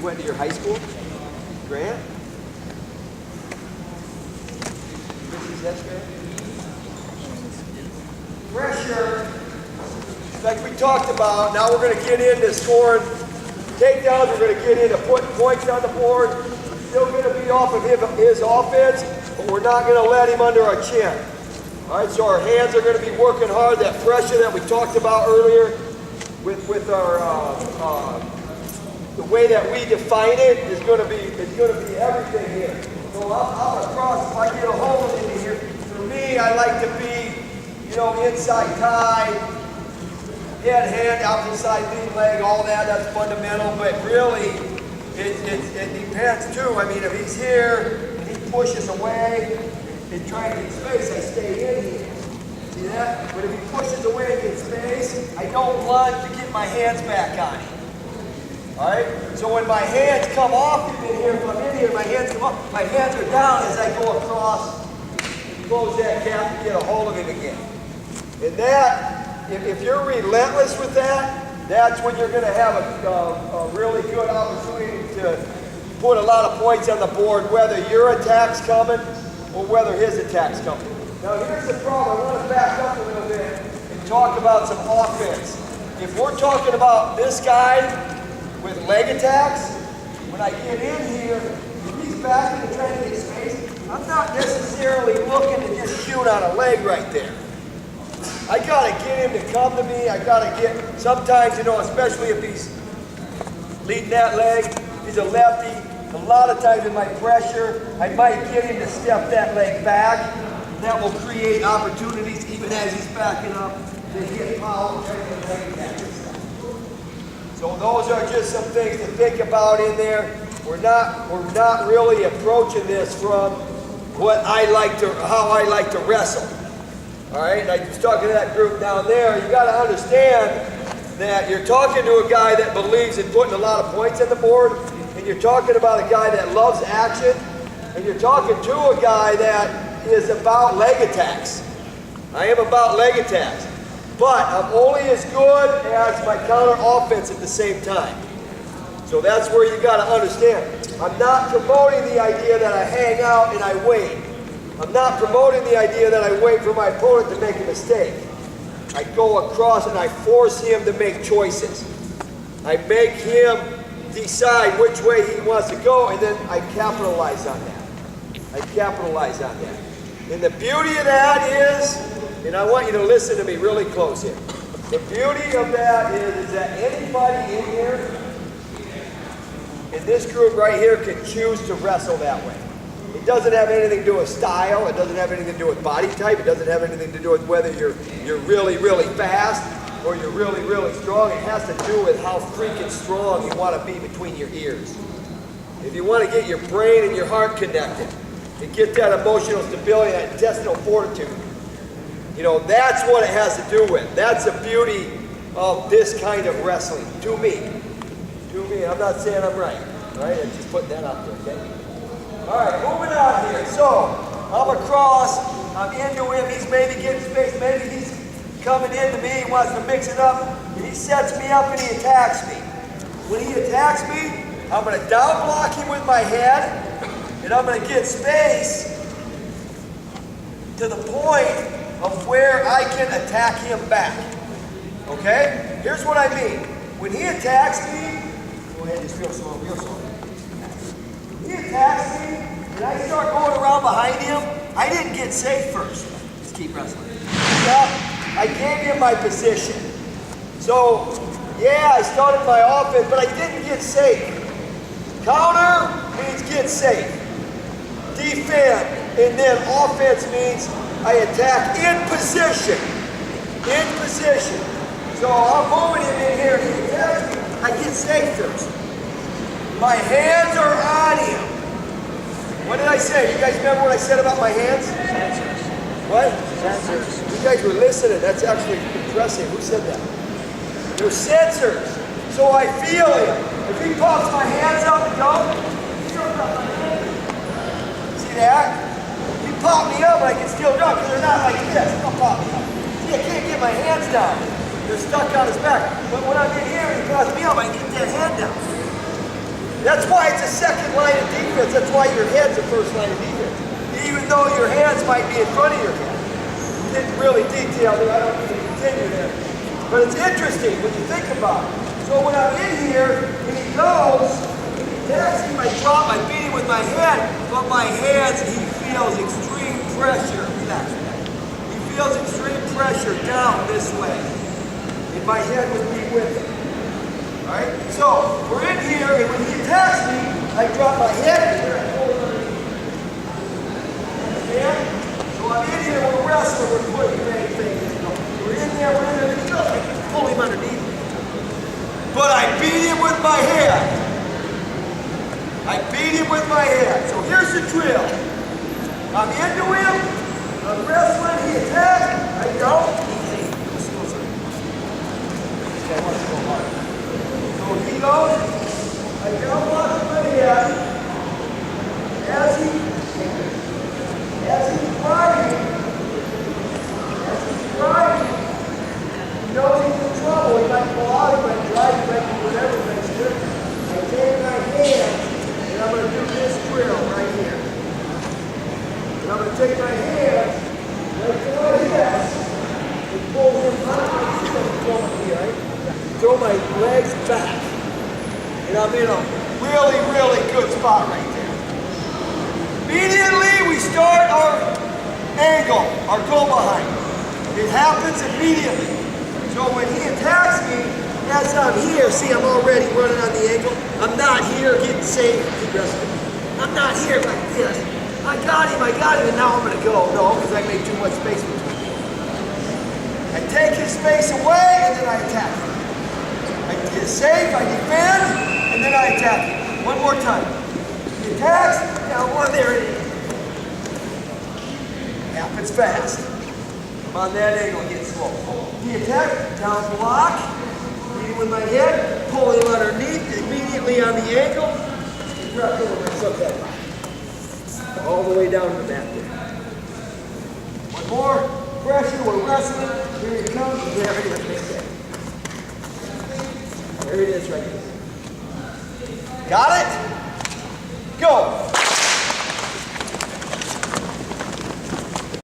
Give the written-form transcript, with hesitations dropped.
went to your high school? Grant? That's Grant? Pressure. Like we talked about, now we're going to get into scoring takedowns. We're going to get into putting points on the board. We're still going to be off of his offense, but we're not going to let him under our chin. All right, so our hands are going to be working hard. That pressure that we talked about earlier with our the way that we define it is going to be everything here. So I'm across. If I get a hold of it here, for me, I like to be, you know, inside tie, head, hand, out inside lead leg, all that. That's fundamental. But really, it depends too. I mean, if he's here and he pushes away and trying to get space, I stay in here. See that? But if he pushes away and gets space, I don't lunge to get my hands back on him. All right? So when my hands come off him in here, if I'm in here, my hands come off, my hands are down as I go across and close that gap and get a hold of him again. And that, if you're relentless with that, that's when you're going to have a really good opportunity to put a lot of points on the board, whether your attack's coming or whether his attack's coming. Now here's the problem. I want to back up a little bit and talk about some offense. If we're talking about this guy with leg attacks, when I get in here, if he's backing and trying to get space, I'm not necessarily looking to just shoot on a leg right there. I gotta get him to come to me. I gotta get, sometimes, you know, especially if he's leading that leg, he's a lefty. A lot of times in my pressure, I might get him to step that leg back. That will create opportunities, even as he's backing up, to hit power. So those are just some things to think about in there. We're not really approaching this from how I like to wrestle. All right, and I was talking to that group down there. You got to understand that you're talking to a guy that believes in putting a lot of points on the board, and you're talking about a guy that loves action, and you're talking to a guy that is about leg attacks. I am about leg attacks, but I'm only as good as my counter offense at the same time. So that's where you got to understand. I'm not promoting the idea that I hang out and I wait. I'm not promoting the idea that I wait for my opponent to make a mistake. I go across and I force him to make choices. I make him decide which way he wants to go, and then I capitalize on that. And the beauty of that is, and I want you to listen to me really close here. The beauty of that is that anybody in here, in this group right here, can choose to wrestle that way. It doesn't have anything to do with style. It doesn't have anything to do with body type. It doesn't have anything to do with whether you're really, really fast or you're really, really strong. It has to do with how freaking strong you want to be between your ears. If you want to get your brain and your heart connected and get that emotional stability, that intestinal fortitude, you know, that's what it has to do with. That's the beauty of this kind of wrestling, to me. I'm not saying I'm right, right? I'm just putting that out there, okay? All right, moving on here. So, I'm across, I'm into him, he's maybe getting space, maybe he's coming into me, he wants to mix it up, and he sets me up and he attacks me. When he attacks me, I'm going to down block him with my head, and I'm going to get space to the point of where I can attack him back. Okay? Here's what I mean. When he attacks me, go ahead, just real slow. He attacks me, and I start going around behind him. I didn't get safe first. Just keep wrestling. Yeah, I gave him my position. So, yeah, I started my offense, but I didn't get safe. Counter means get safe. Defend, and then offense means I attack in position. In position. So I'm moving him in here, and he attacks me. I get safe first. My hands are on him. What did I say? You guys remember what I said about my hands? Sensors. What? Sensors. You guys were listening. That's actually impressive. Who said that? They're sensors. So I feel him. If he pops my hands up and go, see that? He popped me up, I can still jump because they're not like this. Don't pop me up. See, I can't get my hands down. They're stuck on his back. But when I'm in here and he pops me up, I can get that hand down. That's why it's a second line of defense. That's why your head's the first line of defense. Even though your hands might be in front of your head. Didn't really detail it. I don't need to continue there. But it's interesting when you think about it. So when I'm in here, and he goes, he attacks him, I drop, I beat him with my head, but my hands, he feels extreme pressure. Relax. He feels extreme pressure down this way. And my head would be with him. Alright? So, we're in here, and when he attacks me, I drop my head in here, I pull him underneath. Understand? So I'm in here, we're wrestling, we're putting anything in. We're in there, and he goes, I pull him underneath. But I beat him with my head. I beat him with my head. So here's the drill. I'm into him, I'm wrestling, he attacks, I don't. Okay, I want to go hard. So he goes, I jump off my head, as he's riding, he knows he's in trouble, he might fall out, he might drive, he might do whatever makes it. I take my hand, and I'm going to do this drill right here. And I'm going to take my hand, right to my head, and pull him out of my feet, right? Throw my legs back. And I'm in a really, really good spot right there. Immediately we start our angle, our go behind. It happens immediately. So when he attacks me, as I'm here, see I'm already running on the ankle. I'm not here getting safe. I'm not here like this. I got him, and now I'm going to go. No, because I made too much space between me. I take his space away, and then I attack him. I get safe, I defend, and then I attack him. One more time. He attacks, now there it is. Happens fast. I'm on that angle, get slow. He attacks, down block, beat him with my head, pull him underneath, immediately on the ankle, and drop over myself that way. All the way down to the mat there. One more, pressure, we're wrestling, here he comes, and there it is. There it is right there. Got it? Go.